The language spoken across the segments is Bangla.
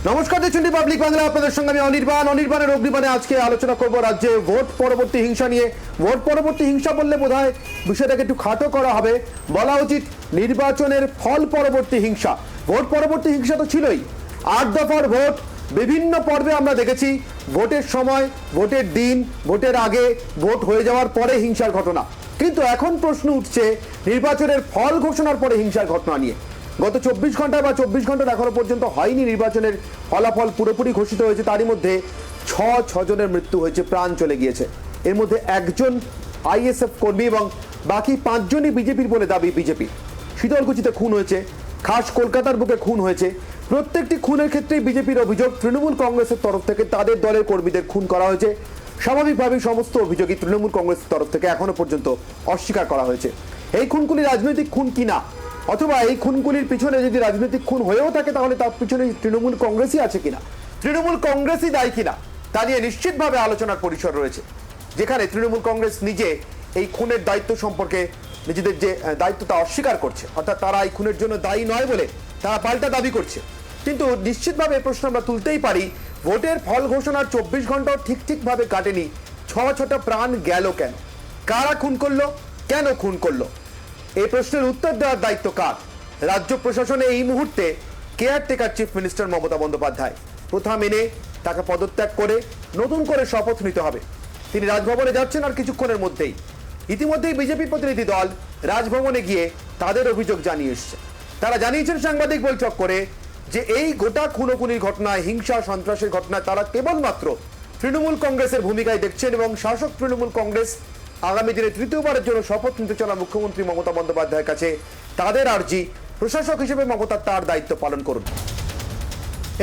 নমস্কার, দেখছেন রিপাবলিক বাংলা। আপনাদের সঙ্গে আমি অনির্বাণের অগ্নিবাণে আজকে আলোচনা করব রাজ্যে ভোট পরবর্তী হিংসা নিয়ে। ভোট পরবর্তী হিংসা বললে বোধহয় বিষয়টাকে একটু খাটো করা হবে, বলা উচিত নির্বাচনের ফল পরবর্তী হিংসা। ভোট পরবর্তী হিংসা তো ছিলই, 8 দফার ভোট বিভিন্ন পর্বে আমরা দেখেছি। ভোটের সময়, ভোটের দিন, ভোটের আগে, ভোট হয়ে যাওয়ার পরে হিংসার ঘটনা। কিন্তু এখন প্রশ্ন উঠছে নির্বাচনের ফল ঘোষণার পরে হিংসার ঘটনা নিয়ে। গত 24 ঘন্টা বা 24 ঘন্টা এখনো পর্যন্ত হয়নি নির্বাচনের ফলাফল পুরোপুরি ঘোষিত হয়েছে, তারই মধ্যে ছজনের মৃত্যু হয়েছে, প্রাণ চলে গিয়েছে। এর মধ্যে একজন আইএসএফ কর্মী এবং বাকি 5 জনই বিজেপির বলে দাবি বিজেপি। শীতলকুচিতে খুন হয়েছে, খাস কলকাতার বুকে খুন হয়েছে। প্রত্যেকটি খুনের ক্ষেত্রেই বিজেপির অভিযোগ তৃণমূল কংগ্রেসের তরফ থেকে তাদের দলের কর্মীদের খুন করা হয়েছে। স্বাভাবিকভাবেই সমস্ত অভিযোগই তৃণমূল কংগ্রেসের তরফ থেকে এখনো পর্যন্ত অস্বীকার করা হয়েছে। এই খুনগুলি রাজনৈতিক খুন কিনা, অথবা এই খুনগুলির পিছনে যদি রাজনৈতিক খুন হয়েও থাকে তাহলে তার পিছনে তৃণমূল কংগ্রেসই আছে কিনা, তৃণমূল কংগ্রেসই দায়ী কিনা, তা নিয়ে নিশ্চিতভাবে আলোচনার পরিসর রয়েছে। যেখানে তৃণমূল কংগ্রেস নিজে এই খুনের দায়িত্ব সম্পর্কে নিজেদের যে দায়িত্ব তা অস্বীকার করছে, অর্থাৎ তারা এই খুনের জন্য দায়ী নয় বলে তারা পাল্টা দাবি করছে। কিন্তু নিশ্চিতভাবে প্রশ্ন আমরা তুলতেই পারি, ভোটের ফল ঘোষণার 24 ঘন্টাও ঠিকভাবে কাটেনি, ছটা প্রাণ গেল কেন? কারা খুন করলো, কেন খুন করলো? এই প্রশ্নের উত্তর দেওয়ার দায়িত্ব কার? রাজ্য প্রশাসনে এই মুহূর্তে caretaker chief minister Mamata Bandyopadhyay. প্রথা মেনে তাকে পদত্যাগ করে নতুন করে শপথ নিতে হবে। তিনি রাজভবনে যাচ্ছেন আর কিছুক্ষণের মধ্যেই। ইতিমধ্যেই বিজেপি প্রতিনিধি দল রাজভবনে গিয়ে তাদের অভিযোগ জানিয়ে এসছে। তারা জানিয়েছেন সাংবাদিক বৈঠক করে যে এই গোটা খুনোখুনির ঘটনায়, হিংসা সন্ত্রাসের ঘটনায় তারা কেবলমাত্র তৃণমূল কংগ্রেসের ভূমিকায় দেখছেন এবং শাসক তৃণমূল কংগ্রেস আগামী দিনে তৃতীয়বারের জন্য শপথ নিতে চলা মুখ্যমন্ত্রী মমতা বন্দ্যোপাধ্যায়ের কাছে তাদের আর্জি, প্রশাসক হিসেবে মমতা তার দায়িত্ব পালন করুন।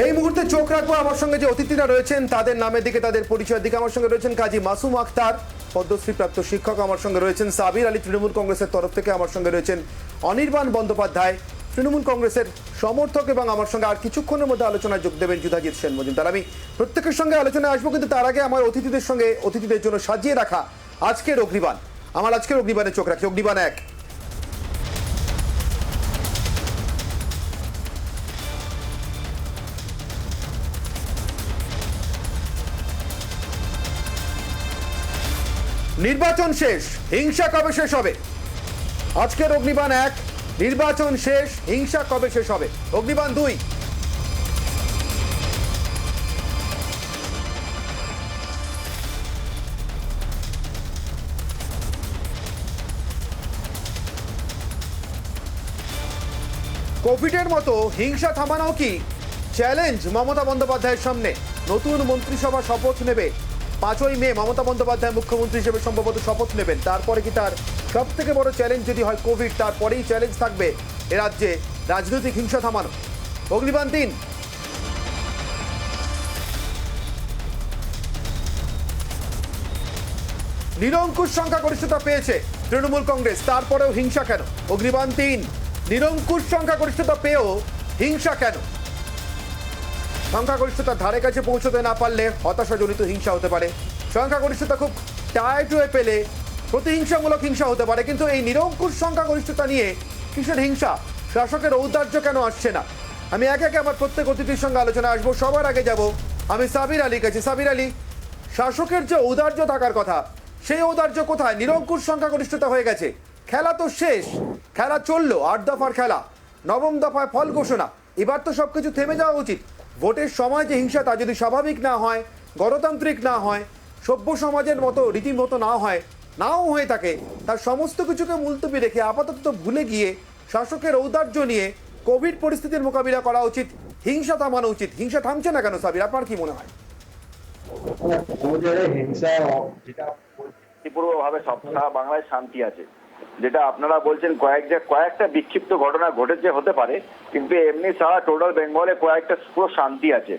এই মুহূর্তে চোখ রাখবো আমার সঙ্গে যে অতিথিরা রয়েছেন তাদের নামের দিকে, তাদের পরিচয়ের দিকে। আমার সঙ্গে রয়েছেন কাজী মাসুম আক্তার, পদ্মশ্রী প্রাপ্ত শিক্ষক। আমার সঙ্গে রয়েছেন সাবির আলী, তৃণমূল কংগ্রেসের তরফ থেকে। আমার সঙ্গে রয়েছেন অনির্বাণ বন্দ্যোপাধ্যায়, তৃণমূল কংগ্রেসের সমর্থক। এবং আমার সঙ্গে আর কিছুক্ষণের মধ্যে আলোচনায় যোগ দেবেন যুধাজিৎ সেন মজুমদার। আমি প্রত্যেকের সঙ্গে আলোচনায় আসবো, কিন্তু তার আগে আমার অতিথিদের জন্য সাজিয়ে রাখা আজকের অগ্নিবাণ। আমার আজকের অগ্নিবাণে চোখ রাখি। অগ্নিবাণ 1। নির্বাচন শেষ, হিংসা কবে শেষ হবে? আজকের অগ্নিবাণ 1, নির্বাচন শেষ, হিংসা কবে শেষ হবে? অগ্নিবাণ 2। কোভিডের মতো হিংসা থামানো কি চ্যালেঞ্জ মমতা বন্দ্যোপাধ্যায়ের সামনে? নতুন মন্ত্রিসভা শপথ নেবে 5ই মে। মমতা বন্দ্যোপাধ্যায় মুখ্যমন্ত্রী হিসেবে সম্ভবত শপথ নেবেন। তারপরে কি তার সব থেকে বড় চ্যালেঞ্জ যদি হয় কোভিড, তারপরেই চ্যালেঞ্জ থাকবে এ রাজ্যে রাজনৈতিক হিংসা থামানো? অগ্নিবাণ 3। নিরঙ্কুশ সংখ্যাগরিষ্ঠতা পেয়েছে তৃণমূল কংগ্রেস, তারপরেও হিংসা কেন? অগ্নিবাণ 3। নিরঙ্কুশ সংখ্যাগরিষ্ঠতা পেয়েও হিংসা কেন? সংখ্যাগরিষ্ঠতার ধারে কাছে পৌঁছতে না পারলে হতাশাজনিত হিংসা হতে পারে। সংখ্যাগরিষ্ঠতা খুব টাইট হয়ে পেলে প্রতিহিংসামূলক হিংসা হতে পারে। কিন্তু এই নিরঙ্কুশ সংখ্যাগরিষ্ঠতা নিয়ে কিসের হিংসা? শাসকের ঔদার্য কেন আসছে না? আমি একে একে আমার প্রত্যেক অতিথির সঙ্গে আলোচনা আসবো। সবার আগে যাব আমি সাবির আলীর কাছে। সাবির আলী, শাসকের যে ঔদার্য থাকার কথা, সেই ঔদার্য কোথায়? নিরঙ্কুশ সংখ্যাগরিষ্ঠতা হয়ে গেছে, খেলা তো শেষ, খেলা চললো, 8 দফার খেলা, 9ম দফায় ফল ঘোষণা। এবার তো সবকিছু থেমে যাওয়া উচিত। ভোটের সময় যে হিংসা, তা যদি স্বাভাবিক না হয়, গণতান্ত্রিক না হয়, সভ্য সমাজের মতো রীতিমতো নাও হয়ে থাকে, তার সমস্ত কিছুকে মুলতবি রেখে আপাতত ভুলে গিয়ে শাসকের ঔদার্য নিয়ে কোভিড পরিস্থিতির মোকাবিলা করা উচিত, হিংসা থামানো উচিত। হিংসা থামছে না কেন সাবির, আপনার কি মনে হয়? শান্তিপূর্ণভাবে সারা বাংলায় শান্তি আছে, যেটা আপনারা বলছেন কয়েকটা বিক্ষিপ্ত ঘটনা ঘটেছে হতে পারে, কিন্তু এমনি সারা টোটাল বেঙ্গলে কয়েকটা পুরো শান্তি আছে।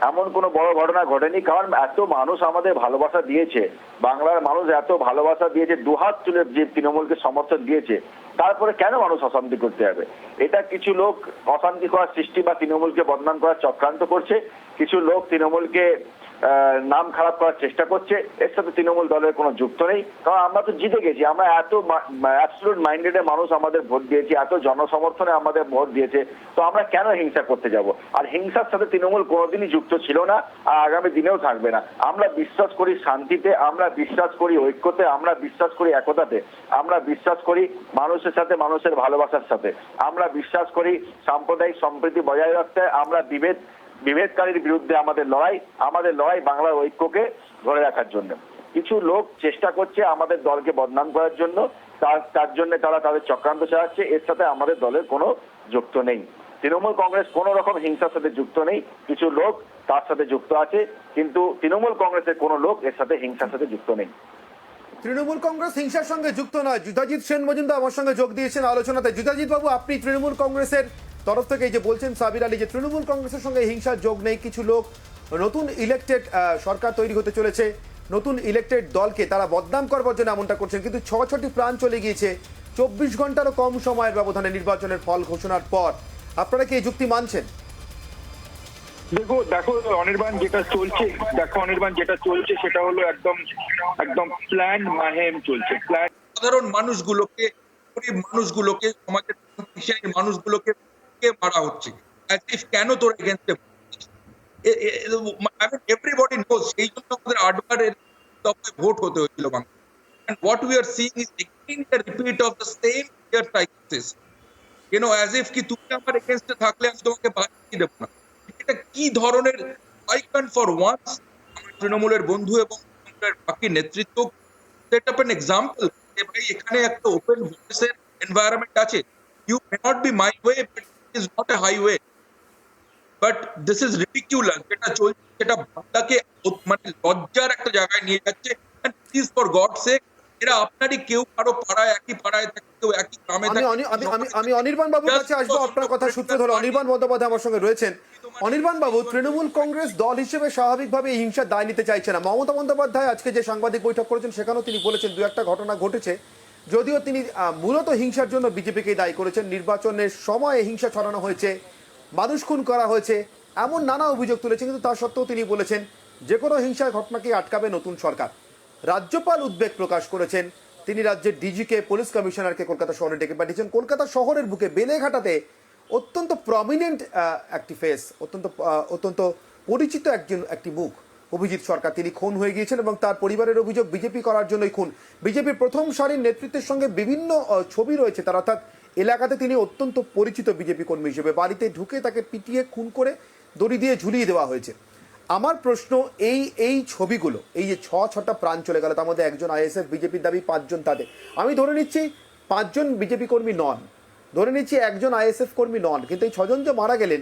এমন কোনো বড় ঘটনা ঘটেনি, কারণ এত মানুষ আমাদের ভালোবাসা দিয়েছে, বাংলার মানুষ এত ভালোবাসা দিয়েছে, দুহাত তুলে যে তৃণমূলকে সমর্থন দিয়েছে, তারপরে কেন মানুষ অশান্তি করতে হবে? এটা কিছু লোক অশান্তি করার সৃষ্টি বা তৃণমূলকে বদনাম করার চক্রান্ত করছে। কিছু লোক তৃণমূলকে নাম খারাপ করার চেষ্টা করছে। এর সাথে তৃণমূল দলের কোনো যুক্ত নেই, কারণ আমরা তো জিতে গেছি। আমরা এত অ্যাবসলিউট মাইন্ডেডে মানুষ আমাদের ভোট দিয়েছি, এত জনসমর্থনে আমাদের ভোট দিয়েছে, তো আমরা কেন হিংসা করতে যাব? আর হিংসার সাথে তৃণমূল কোনোদিনই যুক্ত ছিল না, আর আগামী দিনেও থাকবে না। আমরা বিশ্বাস করি শান্তিতে, আমরা বিশ্বাস করি ঐক্যতে, আমরা বিশ্বাস করি একতাতে, আমরা বিশ্বাস করি মানুষের সাথে মানুষের ভালোবাসার সাথে, আমরা বিশ্বাস করি সাম্প্রদায়িক সম্প্রীতি বজায় রাখতে। আমরা বিভেদকারীর বিরুদ্ধে আমাদের লড়াই বাংলার ঐক্যকে ধরে রাখার জন্য। কিছু লোক চেষ্টা করছে আমাদের দলকে বদনাম করার জন্য, তার জন্য তারা তাদের চক্রান্ত চালাচ্ছে। এর সাথে আমাদের দলের কোনো যুক্ত নেই। তৃণমূল কংগ্রেস কোনো রকম হিংসার সাথে যুক্ত নেই। কিছু লোক তার সাথে যুক্ত আছে, কিন্তু তৃণমূল কংগ্রেসের কোনো লোক এর সাথে হিংসার সাথে যুক্ত নেই। তৃণমূল কংগ্রেস হিংসার সঙ্গে যুক্ত নয়। যুধাজিৎ সেন মজুমদার আমার সঙ্গে যোগ দিয়েছেন আলোচনাতে। যুধাজিৎ বাবু, আপনি তৃণমূল কংগ্রেসের তরফ থেকে এই যে বলছেন সাবির আলী যে তৃণমূল কংগ্রেসের সঙ্গে হিংসার যোগ নেই, কিছু লোক নতুন ইলেক্টেড সরকার তৈরি হতে চলেছে, নতুন ইলেক্টেড দলকে তারা বদনাম করবার জন্য এমনটা করছেন, কিন্তু 6টি প্রাণ চলে গিয়েছে 24 ঘন্টারও কম সময়ের ব্যবধানে নির্বাচনের ফল ঘোষণার পর। আপনারা কি এই যুক্তি মানছেন? দেখো অনির্বাণ, যেটা চলছে সেটা হলো একদম প্ল্যান মাহেম চলছে। সাধারণ মানুষগুলোকে, গরিব মানুষগুলোকে, সমাজের মানুষগুলোকে মারা হচ্ছে। কেন তোর এগেনস্টে? এভরিবডি নোজ, সেই জন্য আমাদের 8 বারের ভোট হতে হয়েছিল Bangla. And what we are seeing is again the repeat of the same exercises. As if কি তুমি আমার এগেনস্টে থাকলে আমি তোমাকে বাঁচিয়ে দেবো না। এটা কি ধরনের? I can for once তৃণমূলের বন্ধু এবং বাকি নেতৃত্ব set up an example যে ভাই এখানে একটা ওপেন ভয়েসের এনভায়রনমেন্ট আছে। You may not be my way, but it is not a highway. But this is ridiculous. যেটা চলছে সেটা বাংলাকে মানে লজ্জার একটা জায়গায় নিয়ে যাচ্ছে। And please for God's sake, এরা আপনারই কেউ কারো পাড়ায়, একই পাড়ায় থাকে, কেউ একই গ্রামে থাকে। আমি অনির্বাণ বাবুর কাছে আসবো আপনার কথা সূত্র ধরে। অনির্বাণ বন্দ্যোপাধ্যায় আমার সঙ্গে রয়েছেন। অনির্বাণ বাবু, তৃণমূল কংগ্রেস দল হিসেবে স্বাভাবিকভাবে এই হিংসার দায় নিতে চাইছে না। মমতা বন্দ্যোপাধ্যায় আজকে যে সাংবাদিক বৈঠক করেছেন সেখানেও তিনি বলেছেন দু একটা ঘটনা ঘটেছে, যদিও তিনি মূলত হিংসার জন্য বিজেপিকে দায়ী করেছেন। নির্বাচনের সময় হিংসা ছড়ানো হয়েছে, মানুষ খুন করা হয়েছে, এমন নানা অভিযোগ তুলেছেন, কিন্তু তা সত্ত্বেও তিনি বলেছেন যে কোনো হিংসার ঘটনাকে আটকাবে নতুন সরকার। রাজ্যপাল উদ্বেগ প্রকাশ করেছেন, তিনি রাজ্যের ডিজিকে, পুলিশ কমিশনারকে কলকাতা শহরে ডেকে পাঠিয়েছেন। কলকাতা শহরের বুকে বেলেঘাটাতে অত্যন্ত প্রমিনেন্ট একটি ফেস, অত্যন্ত পরিচিত একটি মুখ, অভিজিৎ সরকার, তিনি খুন হয়ে গিয়েছেন এবং তার পরিবারের অভিযোগ বিজেপি করার জন্যই খুন। বিজেপির প্রথম সারির নেতৃত্বের সঙ্গে বিভিন্ন ছবি রয়েছে তার, অর্থাৎ এলাকাতে তিনি অত্যন্ত পরিচিত বিজেপি কর্মী হিসেবে। বাড়িতে ঢুকে তাকে পিটিয়ে খুন করে দড়ি দিয়ে ঝুলিয়ে দেওয়া হয়েছে। আমার প্রশ্ন, এই ছবিগুলো, এই যে 6টা প্রাণ চলে গেল, তার মধ্যে একজন আইএসএফ, বিজেপির দাবি 5 জন তাদের, আমি ধরে নিচ্ছি 5 জন বিজেপি কর্মী নন, ধরে নিচ্ছি একজন আইএসএফ কর্মী নন, কিন্তু এই 6 জন যে মারা গেলেন,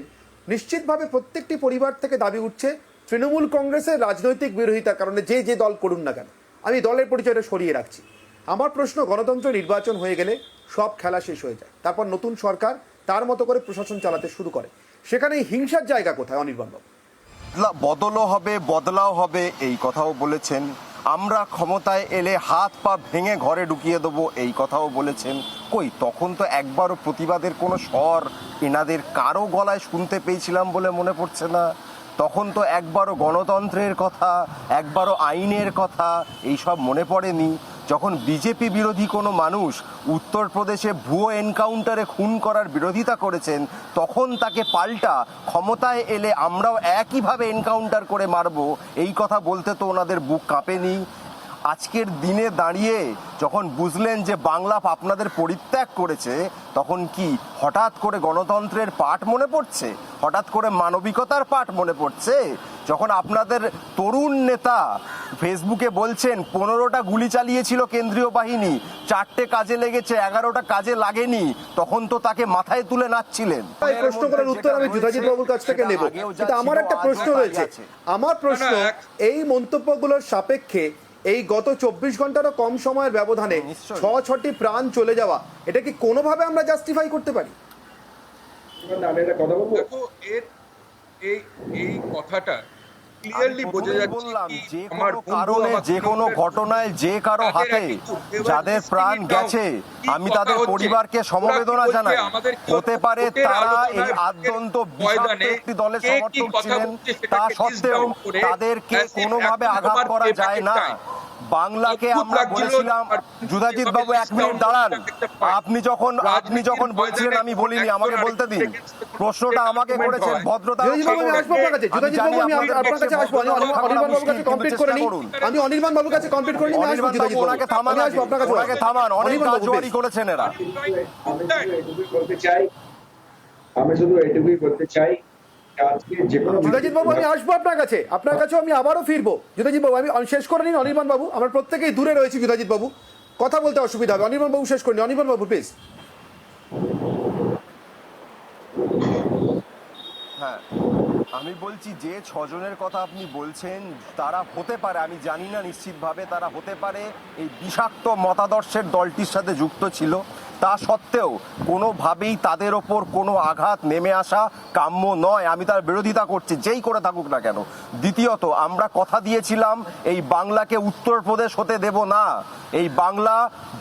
নিশ্চিতভাবে প্রত্যেকটি পরিবার থেকে দাবি উঠছে তৃণমূল কংগ্রেসের রাজনৈতিক বিরোধিতার কারণে, যে দল করুন না কেন। আমি দলের পরিচয়টা সরিয়ে রাখছি। আমার প্রশ্ন, গণতন্ত্র নির্বাচন হয়ে গেলে সব খেলা শেষ হয়ে যায়, তারপর নতুন সরকার তার মতো করে প্রশাসন চালাতে শুরু করে, সেখানে হিংসার জায়গা কোথায়? অনির্বাণ বাবু, বদলও হবে, বদলাও হবে, এই কথাও বলেছেন। আমরা ক্ষমতায় এলে হাত পা ভেঙে ঘরে ঢুকিয়ে দেবো, এই কথাও বলেছেন। কই, তখন তো একবারও প্রতিবাদের কোনো স্বর এনাদের কারো গলায় শুনতে পেয়েছিলাম বলে মনে পড়ছে না। তখন তো একবারও গণতন্ত্রের কথা, একবারও আইনের কথা এইসব মনে পড়েনি। যখন বিজেপি বিরোধী কোনো মানুষ উত্তরপ্রদেশে ভুয়ো এনকাউন্টারে খুন করার বিরোধিতা করেছেন, তখন তাকে পাল্টা ক্ষমতায় এলে আমরাও একইভাবে এনকাউন্টার করে মারব, এই কথা বলতে তো ওনাদের বুক কাঁপেনি। আজকের দিনে দাঁড়িয়ে যখন বুঝলেন যে বাংলা আপনাদের পরিত্যাগ করেছে, তখন কি হঠাৎ করে গণতন্ত্রের পাঠ মনে পড়ছে? হঠাৎ করে মানবিকতার পাঠ মনে পড়ছে? যখন আপনাদের তরুণ নেতা ফেসবুকে বলছেন 15টা গুলি চালিয়েছিল কেন্দ্রীয় বাহিনী, 4টে কাজে লেগেছে, 11টা কাজে লাগেনি, তখন তো তাকে মাথায় তুলে নাচছিলেন। এই প্রশ্ন করার উত্তর আমি যুধাজিৎ বাবুর কাছ থেকে নেব, কিন্তু আমার একটা প্রশ্ন রয়েছে। আমার প্রশ্ন, এই মন্তব্যগুলোর সাপেক্ষে এই গত 24 ঘন্টারও কম সময়ের ব্যবধানে 6টি প্রাণ চলে যাওয়া, এটা কি কোনোভাবে আমরা জাস্টিফাই করতে পারি? দেখো, এই কথাটা ক্লিয়ারলি বোঝা যাচ্ছে বললাম কি যে আমার কোনো বন্ধু, কারণে আমার যে কোনো তৃণমূলের ঘটনায় যে কারো তাদের হাতে attitude, এবার যাদের listening প্রাণ it down, গেছে কি আমি কথা তাদের হচ্ছে? পরিবারকে সমবেদনা ওরা কি জানাই। বলছে, আমাদের কি হতে পারে ভোটের তারা এই আলোচনায় আদ্যন্ত বিষাক্ত ময়দানে একটি দলের কে কি সমর্থক কথা ছিলেন, বলছে তা সেটাকে list সত্ত্বেও down করে তাদেরকে as if কোনোভাবে এখন আঘাত আবার করা payback যায় এর না। time। বাংলাকে অদ্ভুত আমরা লাগছিল বলেছিলাম, আর যুধাজিৎ যেভাবে বাবু এক list মিনিট down দাঁড়ান, করতে একটা পায়। আপনি যখন রাজনীতির বলছিলেন ময়দানে আমি বলিনি, একজন আমাকে বলতে দিন। আরেকজনের against এ কোনো প্রশ্নটা statement আমাকে argument করেছেন হয়। ভদ্রতা যুধাজিৎ বাবু, আমি আসবো আপনার কাছে। যুধাজিৎ বাবু, আমি আপনার কাছে আসবো। অনির্বাণ বাবুর কাছে কমপ্লিট করে নিই। আমি অনির্বাণ বাবুর কাছে কমপ্লিট করে নিই, আমি আসবো। অনির্বাণ যুধাজিৎ বাবু বাবু, ওনাকে থামান, আমি আসবো আপনার কাছে। ওনাকে থামান, অনেক অনির্বাণ বাবু, কাজবাড়ি please। করেছেন এরা। আমি শুধু এটুকুই বলতে চাই আজকে যে কোনো যুধাজিৎ বাবু, আমি আসবো আপনার কাছে, আপনার কাছে আমি আবারও ফিরবো। যুধাজিৎ বাবু, আমি শেষ করে নিন। অনির্বাণ বাবু, আমরা প্রত্যেকেই দূরে রয়েছি। যুধাজিৎ বাবু, কথা বলতে অসুবিধা হবে। অনির্বাণ বাবু শেষ করে নিন। অনির্বাণ বাবু, প্লিজ। হ্যাঁ, আমি বলছি যে ছজনের কথা আপনি বলছেন তারা হতে পারে, আমি জানি না নিশ্চিতভাবে, তারা হতে পারে এই বিষাক্ত মতাদর্শের দলটির সাথে যুক্ত ছিল। তা সত্ত্বেও কোনোভাবেই তাদের ওপর কোনো আঘাত নেমে আসা কাম্য নয়। আমি তার বিরোধিতা করছি, যেই করে থাকুক না কেন। দ্বিতীয়ত, আমরা কথা দিয়েছিলাম এই বাংলাকে উত্তরপ্রদেশ হতে দেব না। এই বাংলা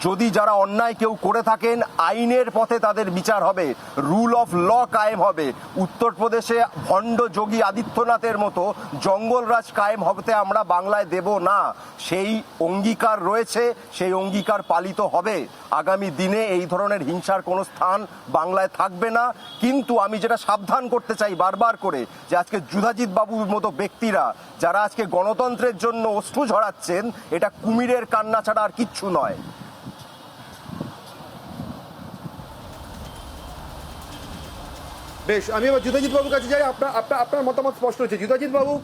যদি যারা অন্যায় কেউ করে থাকেন, আইনের পথে তাদের বিচার হবে, রুল অফ ল কায়েম হবে। উত্তরপ্রদেশে ভণ্ড যোগী আদিত্যনাথের মতো জঙ্গলরাজ কায়েম হতে আমরা বাংলায় দেব না। সেই অঙ্গীকার রয়েছে, সেই অঙ্গীকার পালিত হবে। আগামী দিনে এই ধরনের হিংসার কোনো স্থান বাংলায় থাকবে না। কিন্তু আমি যেটা সাবধান করতে চাই বারবার করে, যে আজকে যুধাজিৎ বাবুর মতো ব্যক্তিরা যারা আজকে গণতন্ত্রের জন্য অশ্রু ঝরাচ্ছেন, এটা কুমিরের কান্না ছাড়া আর কিচ্ছু নয়। বেশ, আমি এবার যুধাজিৎ বাবুর কাছে যাই। আপনার মতামত স্পষ্ট হচ্ছে। যুধাজিৎ বাবু,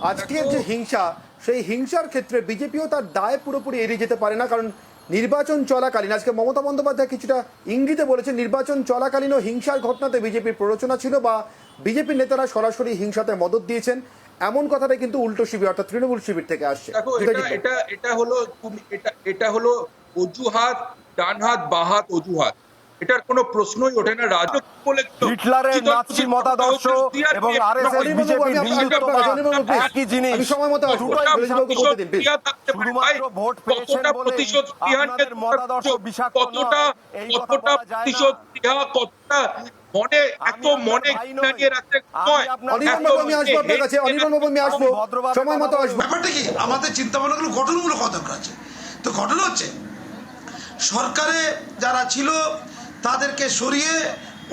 আজকের যে হিংসা, সেই হিংসার ক্ষেত্রে বিজেপিও তার দায় পুরোপুরি এড়িয়ে যেতে পারে না। কারণ নির্বাচন চলাকালীন, আজকে মমতা বন্দ্যোপাধ্যায় কিছুটা ইঙ্গিতে বলেছেন, নির্বাচন চলাকালীনও হিংসার ঘটনাতে বিজেপির প্ররোচনা ছিল বা বিজেপির নেতারা সরাসরি হিংসাতে মদত দিয়েছেন, এমন কথাটা কিন্তু উল্টো শিবির অর্থাৎ তৃণমূল শিবির থেকে আসছে। দেখো, যুধাজিৎ বাবু। এটা হলো অজুহাত, ডান হাত বাঁ হাত অজুহাত। এটার কোনো প্রশ্নই ওঠে না। রাজনীতি বলে হিটলারের নাৎসি মতাদর্শ এবং আরএসএস বিজেপির হিন্দুত্ববাদ একই জিনিস। আমি সময় মতো আসবো। যুধাজিৎ বাবুকে বলতে দিন, প্লিজ। শুধুমাত্র ভোট পেয়েছেন বলে আপনাদের মতাদর্শ বিষাক্ত নয়, এই কথা বলা যায় না। কতটা মনে এত মনে ঘৃণা রাখতে হয়। অনির্বাণ বাবু, আমি আসবো আপনার কাছে। অনির্বাণ বাবু, আমি আসবো, সময় মতো আসবো। ব্যাপারটা কি, আমাদের চিন্তা ভাবনাগুলো গঠনমূলক হওয়া দরকার আছে। তো ঘটনা হচ্ছে সরকারে যারা ছিল তাদেরকে সরিয়ে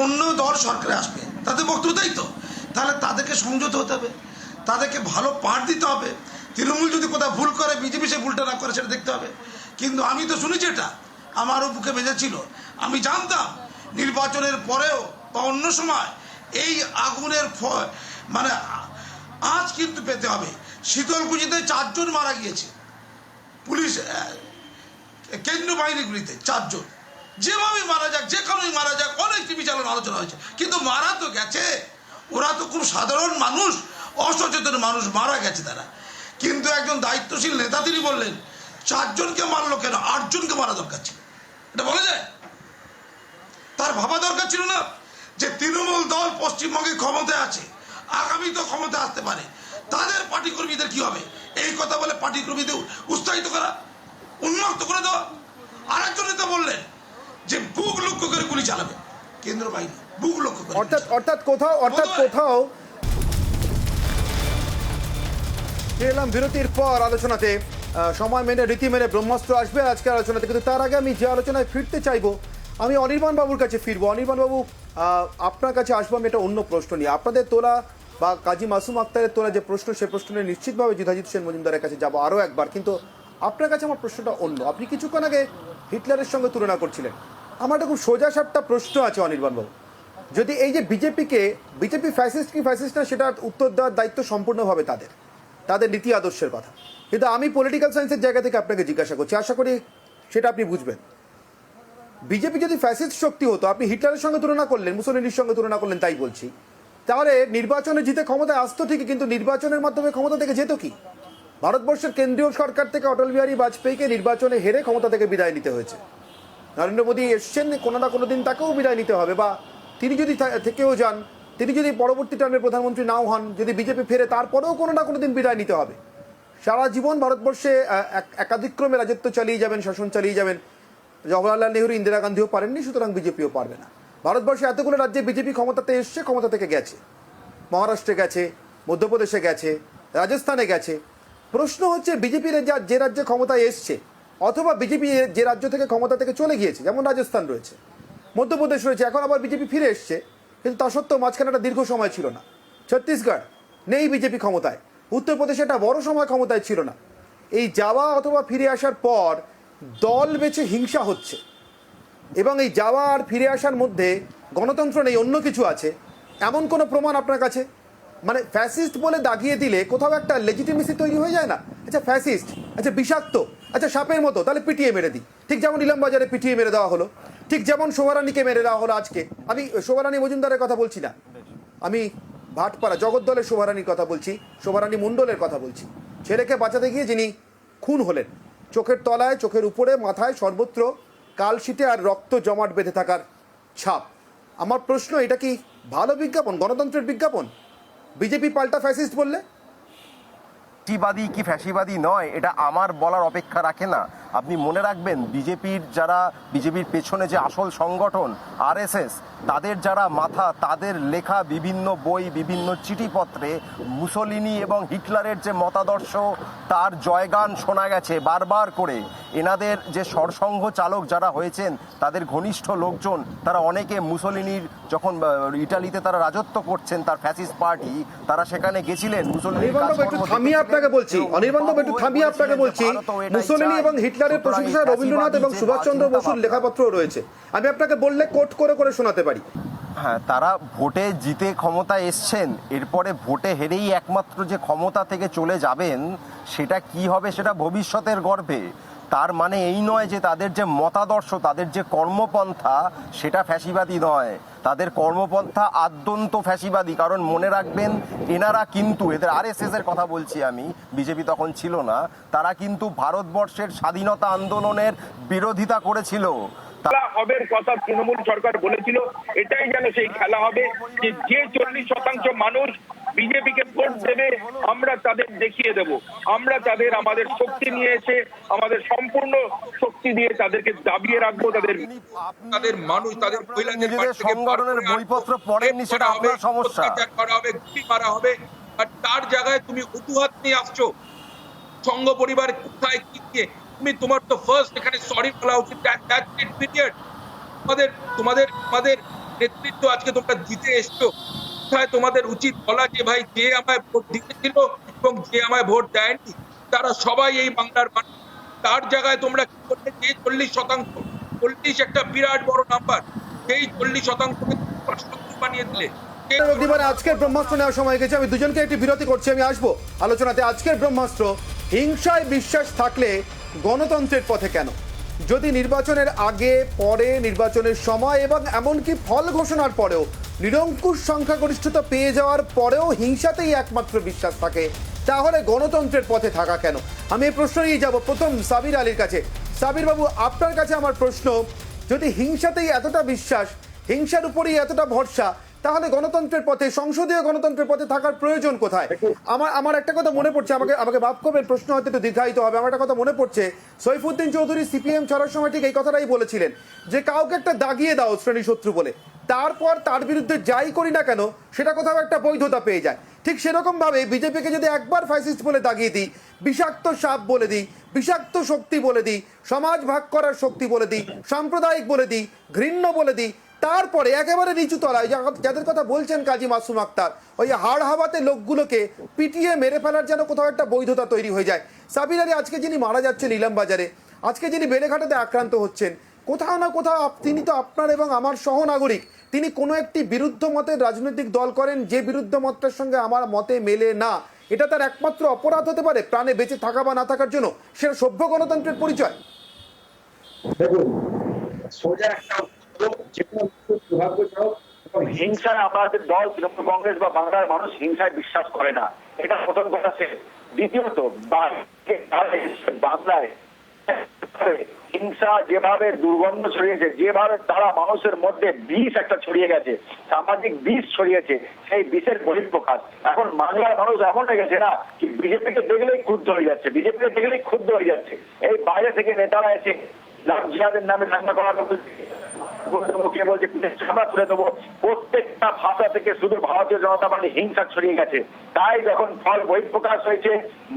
অন্য দল সরকারে আসবে, তাদের বক্তব্যই তো। তাহলে তাদেরকে সংযত হতে হবে, তাদেরকে ভালো পাঠ দিতে হবে। তৃণমূল যদি কোথাও ভুল করে, বিজেপি সে ভুলটা না করে সেটা দেখতে হবে। কিন্তু আমি তো শুনেছি, এটা আমারও বুকে বেজেছিল। আমি জানতাম নির্বাচনের পরেও বা অন্য সময় এই আগুনের মানে আঁচ কিন্তু পেতে হবে। শীতলকুচিতে 4 জন মারা গিয়েছে পুলিশ কেন্দ্রীয় বাহিনীগুলিতে, 4 জন। যেভাবে মারা যাক, যে কারণেই মারা যাক, অনেক টিভি চ্যানেল আলোচনা হয়েছে, কিন্তু মারা তো গেছে। ওরা তো খুব সাধারণ মানুষ, অসচেতন মানুষ, মারা গেছে তারা। কিন্তু একজন দায়িত্বশীল নেতা তিনি বললেন 4 জনকে মারলো কেন, 8 জনকে মারা দরকার ছিল। এটা বলা যায়? তার ভাবা দরকার ছিল না যে তৃণমূল দল পশ্চিমবঙ্গে ক্ষমতায় আছে, আগামী তো ক্ষমতায় আসতে পারে, তাদের পার্টি কর্মীদের কি হবে, এই কথা বলে পার্টি কর্মীদের উৎসাহিত করা, উন্মুক্ত করে দেওয়া। আর একজন নেতা বললেন যে বুক লক্ষ্য করে গুলি চালাবে কেন্দ্র বাহিনী, বুক লক্ষ্য করে। অর্থাৎ কোথাও এলাম বিরতির পর আলোচনাতে। সময় মেনে, রীতি মেনে ব্রহ্মাস্ত্র আসবে আজকের আলোচনাতে। কিন্তু তার আগে আমি যে আলোচনায় ফিরতে চাইবো, আমি অনির্বাণ বাবুর কাছে ফিরবো। অনির্বাণ বাবু, আপনার কাছে আসবো আমি একটা অন্য প্রশ্ন নিয়ে। আপনাদের তোলা বা কাজী মাসুম আক্তারের তোলা যে প্রশ্ন, সে প্রশ্ন নিয়ে নিশ্চিতভাবে যুধাজিৎ সেন মজুমদারের কাছে যাবো আরও একবার। কিন্তু আপনার কাছে আমার প্রশ্নটা অন্য। আপনি কিছুক্ষণ আগে হিটলারের সঙ্গে তুলনা করছিলেন। আমার একটা খুব সোজা সাপটা প্রশ্ন আছে অনির্বাণ বাবু। যদি এই যে বিজেপি ফ্যাসিস্ট কি ফ্যাসিস্ট না, সেটা উত্তর দেওয়ার দায়িত্ব সম্পূর্ণভাবে তাদের নীতি আদর্শের কথা। কিন্তু আমি পলিটিক্যাল সায়েন্সের জায়গা থেকে আপনাকে জিজ্ঞাসা করছি, আশা করি সেটা আপনি বুঝবেন। বিজেপি যদি ফ্যাসিস্ট শক্তি হতো, আপনি হিটলারের সঙ্গে তুলনা করলেন, মুসোলিনির সঙ্গে তুলনা করলেন, তাই বলছি, তাহলে নির্বাচনে জিতে ক্ষমতায় আসতো ঠিকই, কিন্তু নির্বাচনের মাধ্যমে ক্ষমতা থেকে যেত কি? ভারতবর্ষের কেন্দ্রীয় সরকার থেকে অটল বিহারী বাজপেয়ীকে নির্বাচনে হেরে ক্ষমতা থেকে বিদায় নিতে হয়েছে। নরেন্দ্র মোদী এসছেন, কোনো না কোনো দিন তাকেও বিদায় নিতে হবে, বা তিনি যদি থেকেও যান, তিনি যদি পরবর্তী টার্মের প্রধানমন্ত্রী নাও হন, যদি বিজেপি ফেরে, তারপরেও কোনো না কোনো দিন বিদায় নিতে হবে। সারা জীবন ভারতবর্ষে একাধিক্রমে রাজত্ব চালিয়ে যাবেন, শাসন চালিয়ে যাবেন। জওহরলাল নেহরু, ইন্দিরা গান্ধীও পারেননি, সুতরাং বিজেপিও পারবে না। ভারতবর্ষে এতগুলো রাজ্যে বিজেপি ক্ষমতাতে এসছে, ক্ষমতা থেকে গেছে। মহারাষ্ট্রে গেছে, মধ্যপ্রদেশে গেছে, রাজস্থানে গেছে। প্রশ্ন হচ্ছে বিজেপির যে রাজ্যে ক্ষমতায় এসছে, অথবা বিজেপি যে রাজ্য থেকে ক্ষমতা থেকে চলে গিয়েছে, যেমন রাজস্থান রয়েছে, মধ্যপ্রদেশ রয়েছে, এখন আবার বিজেপি ফিরে এসছে, কিন্তু তা সত্ত্বেও মাঝখানে একটা দীর্ঘ সময় ছিল না। ছত্তিশগড় নেই বিজেপি ক্ষমতায়, উত্তরপ্রদেশে একটা বড় সময় ক্ষমতায় ছিল না। এই যাওয়া অথবা ফিরে আসার পর দল বেছে হিংসা হচ্ছে, এবং এই যাওয়া আর ফিরে আসার মধ্যে গণতন্ত্র নেই, অন্য কিছু আছে, এমন কোনো প্রমাণ আপনার কাছে? মানে ফ্যাসিস্ট বলে দাগিয়ে দিলে কোথাও একটা লেজিটিমেসি তৈরি হয়ে যায় না? আচ্ছা ফ্যাসিস্ট, আচ্ছা বিষাক্ত, আচ্ছা সাপের মতো, তাহলে পিটিয়ে মেরে দিই। ঠিক যেমন ইলামবাজারে পিটিয়ে মেরে দেওয়া হলো, ঠিক যেমন শোভারানীকে মেরে দেওয়া হলো আজকে। আমি শোভারানী মজুমদারের কথা বলছি না, আমি ভাটপাড়া জগদ্দলের শোভারানীর কথা বলছি, শোভারানী মণ্ডলের কথা বলছি। ছেলেকে বাঁচাতে গিয়ে যিনি খুন হলেন, চোখের তলায়, চোখের উপরে, মাথায়, সর্বত্র কালশিটে আর রক্ত জমাট বেঁধে থাকার ছাপ। আমার প্রশ্ন, এটা কি ভালো বিজ্ঞাপন, গণতন্ত্রের বিজ্ঞাপন? বিজেপি পাল্টা ফ্যাসিস্ট বললে? ফ্যাসিবাদী কি ফ্যাসিবাদী নয় এটা আমার বলার অপেক্ষা রাখে না। আপনি মনে রাখবেন, বিজেপির পেছনে যে আসল সংগঠন আরএসএস, তাদের যারা মাথা, তাদের লেখা বিভিন্ন বই, বিভিন্ন চিঠিপত্রে মুসোলিনি এবং হিটলারের যে মতাদর্শ, তার জয়গান শোনা গেছে বারবার করে। এনাদের যে সরসংঘ চালক যারা হয়েছেন, তাদের ঘনিষ্ঠ লোকজন, তারা অনেকে মুসোলিনির যখন ইটালিতে তারা রাজত্ব করছেন, তার ফ্যাসিস্ট পার্টি, তারা সেখানে গেছিলেন। মুসোলিনি এবং হিটলারের প্রশংসা রবীন্দ্রনাথ এবং সুভাষচন্দ্র বসুর লেখাপত্র রয়েছে, আমি আপনাকে বললে কোট করে করে শোনাতে পারি। হ্যাঁ, তারা ভোটে জিতে ক্ষমতায় এসছেন, এরপরে ভোটে হেরেই একমাত্র যে ক্ষমতা থেকে চলে যাবেন, সেটা কি হবে সেটা ভবিষ্যতের গর্ভে। তার মানে এই নয় যে তাদের যে মতাদর্শ, তাদের যে কর্মপন্থা, সেটা ফ্যাসিবাদী নয়। তাদের কর্মপন্থা আদ্যন্ত ফ্যাসিবাদী। কারণ মনে রাখবেন, এনারা কিন্তু, এদের আরএসএস এর কথা বলছি আমি, বিজেপি তখন ছিল না, তারা কিন্তু ভারতবর্ষের স্বাধীনতা আন্দোলনের বিরোধিতা করেছিল। খেলা হবে কথা তৃণমূল সরকার বলেছিল, এটাই যেন সেই খেলা হবে যে 40% মানুষ বিজেপিকে ভোট দেবে, আমরা তাদের দেখিয়ে দেব, আমরা আমাদের শক্তি নিয়ে এসে আমাদের সম্পূর্ণ শক্তি দিয়ে তাদেরকে দাবিয়ে রাখবো। তাদের মানুষ, তাদের মহিলাদের সংগঠনের বইপত্র পড়েননি, সেটা আপনার সমস্যা। করা হবে, গুলি মারা হবে, আর তার জায়গায় তুমি অজুহাত নিয়ে আসছো সংঘ পরিবার কোথায় কি দিয়ে। তুমি তোমার তো ফার্স্ট এখানে সরি বলা উচিত। পিরিয়ড তোমাদের নেতৃত্ব আজকে তোমরা দিতে এসছো, কোথায় তোমাদের উচিত বলা যে ভাই, যে আমায় ভোট দিয়েছিল এবং যে আমায় ভোট দেয়নি তারা সবাই এই বাংলার মানুষ। তার জায়গায় তোমরা কি করতে, যে 40%, 40 একটা বিরাট বড় নাম্বার, সেই 40%কে বানিয়ে দিলে। আজকের ব্রহ্মাস্ত্র নেওয়ার সময় গেছে, আমি দুজনকে একটি বিরতি করছি, আমি আসবো আলোচনাতে। আজকের ব্রহ্মাস্ত্র, হিংসায় বিশ্বাস থাকলে গণতন্ত্রের পথে কেন? যদি নির্বাচনের আগে, পরে, নির্বাচনের সময় এবং এমনকি ফল ঘোষণার পরেও নিরঙ্কুশ সংখ্যাগরিষ্ঠতা পেয়ে যাওয়ার পরেও হিংসাতেই একমাত্র বিশ্বাস থাকে, তাহলে গণতন্ত্রের পথে থাকা কেন? আমি এই প্রশ্ন নিয়ে যাব প্রথম সাবির আলীর কাছে। সাবির বাবু, আপনার কাছে আমার প্রশ্ন, যদি হিংসাতেই এতটা বিশ্বাস, হিংসার উপরেই এতটা ভরসা, তাহলে গণতন্ত্রের পথে, সংসদীয় গণতন্ত্রের পথে থাকার প্রয়োজন কোথায়? আমার একটা কথা মনে পড়ছে, আমাকে মাফ করবেন, প্রশ্ন হয়তো একটু দীর্ঘায়িত হবে। আমার একটা কথা মনে পড়ছে, সৈফুদ্দিন চৌধুরী সিপিএম ছাড়ার সময় ঠিক এই কথাটাই বলেছিলেন, যে কাউকে একটা দাগিয়ে দাও শ্রেণী শত্রু বলে, তারপর তার বিরুদ্ধে যাই করি না কেন সেটা কোথাও একটা বৈধতা পেয়ে যায়। ঠিক সেরকম ভাবে বিজেপিকে যদি একবার ফ্যাসিস্ট বলে দাগিয়ে দিই, বিষাক্ত সাপ বলে দিই, বিষাক্ত শক্তি বলে দিই, সমাজ ভাগ করার শক্তি বলে দিই, সাম্প্রদায়িক বলে দিই, ঘৃণ্য বলে দিই, তারপরে একেবারে নিচু তলায় যাদের কথা বলছেন কাজী মাসুম আক্তার, ওই হাড় হাওয়াতে লোকগুলোকে পিটিয়ে মেরে ফেলার যেন কোথাও একটা বৈধতা তৈরি হয়ে যায়। সাবির আলী আজকে যিনি মারা যাচ্ছেন ইলামবাজারে, আজকে যিনি বেলেঘাটাতে আক্রান্ত হচ্ছেন, কোথাও না কোথাও তিনি তো আপনার এবং আমার সহনাগরিক। তিনি কোনো একটি বিরুদ্ধ মতের রাজনৈতিক দল করেন, যে বিরুদ্ধ মতটার সঙ্গে আমার মতে মেলে না, এটা তার একমাত্র অপরাধ হতে পারে প্রাণে বেঁচে থাকা বা না থাকার জন্য? সেটা সভ্য গণতন্ত্রের পরিচয়? দেখুন, সোজা একটা হিংসায় আমাদের দল তৃণমূল কংগ্রেস বা বাংলার মানুষ হিংসায় বিশ্বাস করে না, এটা প্রথম কথা। দ্বিতীয়ত বাংলায় হিংসা যেভাবে দুর্গন্ধ ছড়িয়েছে, যেভাবে তারা মানুষের মধ্যে বিষ একটা ছড়িয়ে গেছে, সামাজিক বিষ ছড়িয়েছে, সেই বিষের বহিঃপ্রকাশ। এখন বাংলার মানুষ এমন হয়ে গেছে না কি বিজেপিকে দেখলেই ক্ষুব্ধ হয়ে যাচ্ছে, বিজেপিকে দেখলেই ক্ষুব্ধ হয়ে যাচ্ছে। এই বাইরে থেকে নেতারা এসে জিহাদের নামে রান্না করা কে বলছে ছাড়া তুলে দেবো, প্রত্যেকটা ভাষা থেকে শুধু ভারতীয় জনতা পার্টি হিংসা ছড়িয়ে গেছে। তাই যখন ফল বহিঃপ্রকাশ হয়েছে,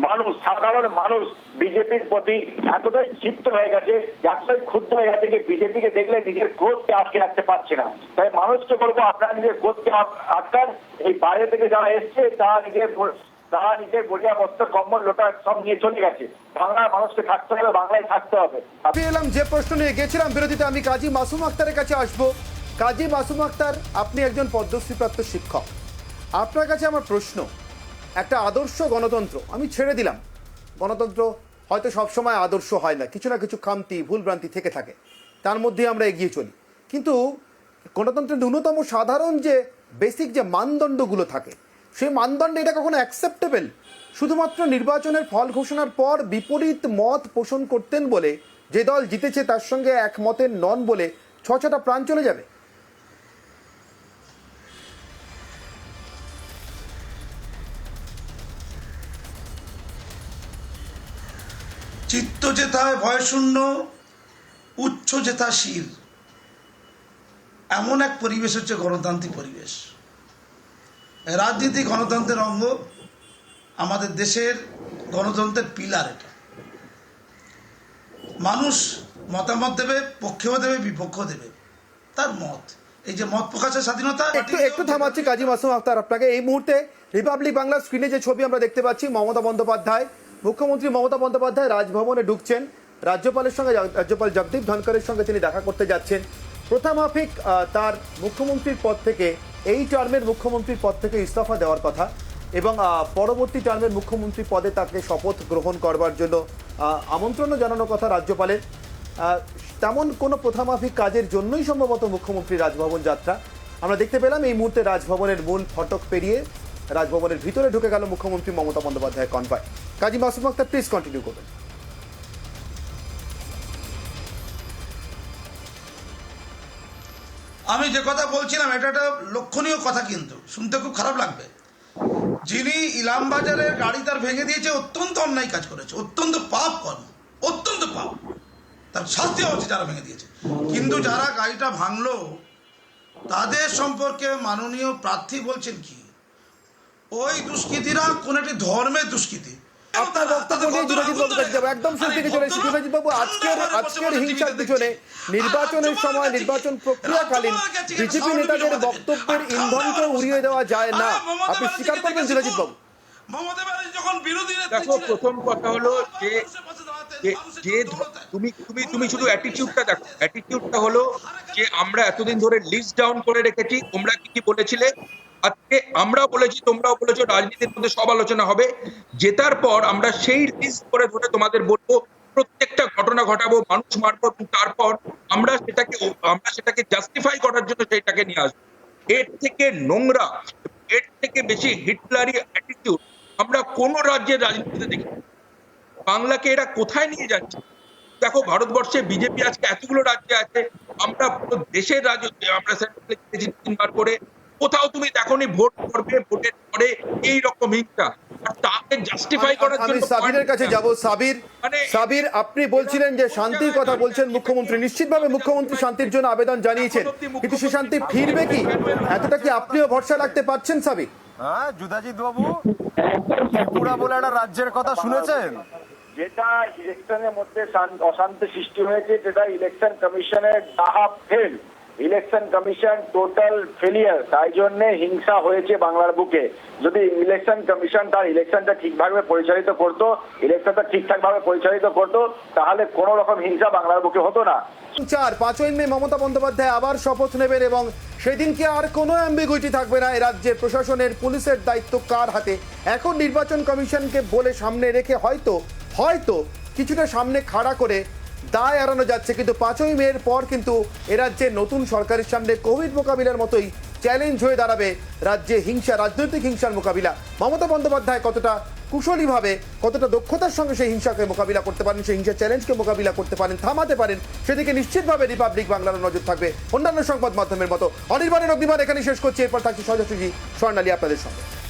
মানুষ, সাধারণ মানুষ বিজেপির প্রতি এতটাই ক্ষিপ্ত হয়ে গেছে, এতটাই ক্ষুব্ধ হয়ে গেছে যে বিজেপিকে দেখলে নিজের ক্রোধকে আটকে রাখতে পারছে না। তাই মানুষকে বলবো, আপনারা নিজের ক্রোধকে আটকান। এই বাইরে থেকে যারা এসছে তারা নিজের বলিয়া বস্ত্র কম্বল লোটা সব নিয়ে চলে গেছে। বাংলার মানুষকে থাকতে হবে, বাংলায় থাকতে হবে। আমি এলাম যে প্রশ্ন নিয়ে গেছিলাম বিরোধিতা, আমি কাজী মাসুম আক্তারের কাছে আসবো। কাজী মাসুম আক্তার, আপনি একজন পদ্মশ্রীপ্রাপ্ত শিক্ষক। আপনার কাছে আমার প্রশ্ন, একটা আদর্শ গণতন্ত্র, আমি ছেড়ে দিলাম গণতন্ত্র হয়তো সবসময় আদর্শ হয় না, কিছু না কিছু খামতি ভুলভ্রান্তি থেকে থাকে, তার মধ্যে আমরা এগিয়ে চলি। কিন্তু গণতন্ত্রের ন্যূনতম সাধারণ যে বেসিক যে মানদণ্ডগুলো থাকে, সেই মানদণ্ডে এটা কখনো অ্যাকসেপ্টেবল? শুধুমাত্র নির্বাচনের ফল ঘোষণার পর বিপরীত মত পোষণ করতেন বলে যে দল জিতেছে তার সঙ্গে একমতের নন বলে ছটা প্রাণ চলে যাবে? চিত্ত যেথায় ভয়শূন্য, উচ্চ যেথা শির, এমন এক পরিবেশ হচ্ছে গণতান্ত্রিক পরিবেশ। রাজনীতি গণতন্ত্রের অঙ্গ, আমাদের দেশের গণতন্ত্রের পিলার এটা। মানুষ মতামত দেবে, পক্ষেও দেবে, বিপক্ষেও দেবে, তার মত। এই যে মত প্রকাশের স্বাধীনতা, একটু থামাচ্ছি কাজী মাসুম আক্তার আপনাকে। এই মুহূর্তে রিপাবলিক বাংলার স্ক্রিনে যে ছবি আমরা দেখতে পাচ্ছি, মমতা বন্দ্যোপাধ্যায়, মুখ্যমন্ত্রী মমতা বন্দ্যোপাধ্যায় রাজভবনে ঢুকছেন, রাজ্যপালের সঙ্গে, রাজ্যপাল জগদীপ ধনকরের সঙ্গে তিনি দেখা করতে যাচ্ছেন। প্রথামাফিক তার মুখ্যমন্ত্রীর পদ থেকে, এই টার্মের মুখ্যমন্ত্রীর পদ থেকে ইস্তফা দেওয়ার কথা এবং পরবর্তী টার্মের মুখ্যমন্ত্রী পদে তাকে শপথ গ্রহণ করবার জন্য আমন্ত্রণও জানানোর কথা রাজ্যপালের। তেমন কোনো প্রথামাফিক কাজের জন্যই সম্ভবত মুখ্যমন্ত্রী রাজভবন যাত্রা। আমরা দেখতে পেলাম এই মুহূর্তে রাজভবনের মূল ফটক পেরিয়ে রাজভবনের ভিতরে ঢুকে গেল মুখ্যমন্ত্রী Mamata Bandyopadhyay convoy. Kazi Masum Akhtar, please continue করবেন। আমি যে কথা বলছিলাম এটা একটা লক্ষণীয় কথা, কিন্তু শুনতে খুব খারাপ লাগবে। যিনি ইলামবাজারের গাড়ি তার ভেঙে দিয়েছে, অত্যন্ত অন্যায় কাজ করেছে, অত্যন্ত পাপ কর্ম, অত্যন্ত পাপ, তার শাস্তি হওয়া উচিত যারা ভেঙে দিয়েছে। কিন্তু যারা গাড়িটা ভাঙলো তাদের সম্পর্কে মাননীয় প্রার্থী বলছেন কি, ওই দুষ্কৃতীরা কোন একটি ধর্মের দুষ্কৃতী। আপনার বক্তব্য নিয়ে জুনাজিদ বাবু কাছে যাবো, একদম শেষ দিকে চলে এসেছি। জুনাজিদ বাবু, আজকের হিংসার পিছনে নির্বাচনের সময়, নির্বাচন প্রক্রিয়াকালীন বিজেপি নেতাদের বক্তব্যের ইন্ধনকে উড়িয়ে দেওয়া যায় না, আপনি স্বীকার করবেন জুনাজিদ বাবু? মমতা ব্যানার্জি যখন বিরোধী দেখো, প্রথম কথা হলো যে তুমি শুধু অ্যাটিটিউডটা দেখো। অ্যাটিটিউডটা হলো যে আমরা এতদিন ধরে লিস্ট ডাউন করে রেখেছি, তোমরা কি কি বলেছিলে, আজকে আমরাও বলেছি, তোমরাও বলেছো, রাজনীতির মধ্যে সব আলোচনা হবে। জেতার পর আমরা সেই লিস্ট করে ধরে তোমাদের বলবো, প্রত্যেকটা ঘটনা ঘটাবো, মানুষ মারবো, তারপর আমরা সেটাকে জাস্টিফাই করার জন্য সেটাকে নিয়ে আসবো। এর থেকে নোংরা, এর থেকে বেশি হিটলারি অ্যাটিটিউড আমরা কোন রাজ্যের রাজনীতিতে দেখি। বাংলাকে এরা কোথায় নিয়ে যাচ্ছে? দেখো, ভারতবর্ষে বিজেপি আজকে এতগুলো রাজ্যে আছে, আমরা পুরো দেশের রাজ্য, আমরা সেন্ট্রালে গেছি 3বার করে, কোথাও তুমি দেখোনি ভোট করবে, ভোটের পরে এই রকম হিংসা, আর তাকে জাস্টিফাই করার জন্য। আমি সাবিরের কাছে যাব। সাবির, আপনি বলছিলেন যে শান্তির কথা বলছেন মুখ্যমন্ত্রী, নিশ্চিতভাবে মুখ্যমন্ত্রী শান্তির জন্য আবেদন জানিয়েছেন, কিন্তু সে শান্তি ফিরবে কি, এতটা কি আপনিও ভরসা রাখতে পারছেন সাবির? হ্যাঁ জুদাজিৎ বাবু, ত্রিপুরা বলে একটা রাজ্যের কথা শুনেছেন? যেটা ইলেকশনের মধ্যে অশান্তি সৃষ্টি হয়েছে, যেটা ইলেকশন কমিশনের ডাহা fail, election commission total failure, তাই জন্য হিংসা হয়েছে বাংলার বুকে। যদি ইলেকশন কমিশন তার ইলেকশনটা ঠিকভাবে পরিচালিত করতো, ইলেকশনটা ঠিকঠাক ভাবে পরিচালিত করতো, তাহলে কোন রকম হিংসা বাংলার বুকে হতো না। 5ই মে মমতা বন্দ্যোপাধ্যায় আবার শপথ নেবেন এবং সেদিনকে আর কোনো অ্যাম্বিগুইটি থাকবে না। রাজ্যের প্রশাসনের, পুলিশের দায়িত্ব কার হাতে? এখন নির্বাচন কমিশনকে বলে সামনে রেখে হয়তো কিছুটা সামনে খাড়া করে দায় এড়ানো যাচ্ছে, কিন্তু 5ই মের পর কিন্তু এ রাজ্যে নতুন সরকারের সামনে কোভিড মোকাবিলার মতোই চ্যালেঞ্জ হয়ে দাঁড়াবে রাজ্যে হিংসা, রাজনৈতিক হিংসার মোকাবিলা। মমতা বন্দ্যোপাধ্যায় কতটা কুশলীভাবে কতটা দক্ষতার সঙ্গে সেই হিংসাকে মোকাবিলা করতে পারেন, সেই হিংসার চ্যালেঞ্জকে মোকাবিলা করতে পারেন, থামাতে পারেন, সেদিকে নিশ্চিতভাবে রিপাবলিক বাংলার নজর থাকবে। অন্যান্য সংবাদ মাধ্যমের মতো অনির্বাণের অগ্নিবাণ এখানে শেষ করছি। এরপর থাকছি সোজাসুজি স্বর্ণালী আপনাদের সঙ্গে।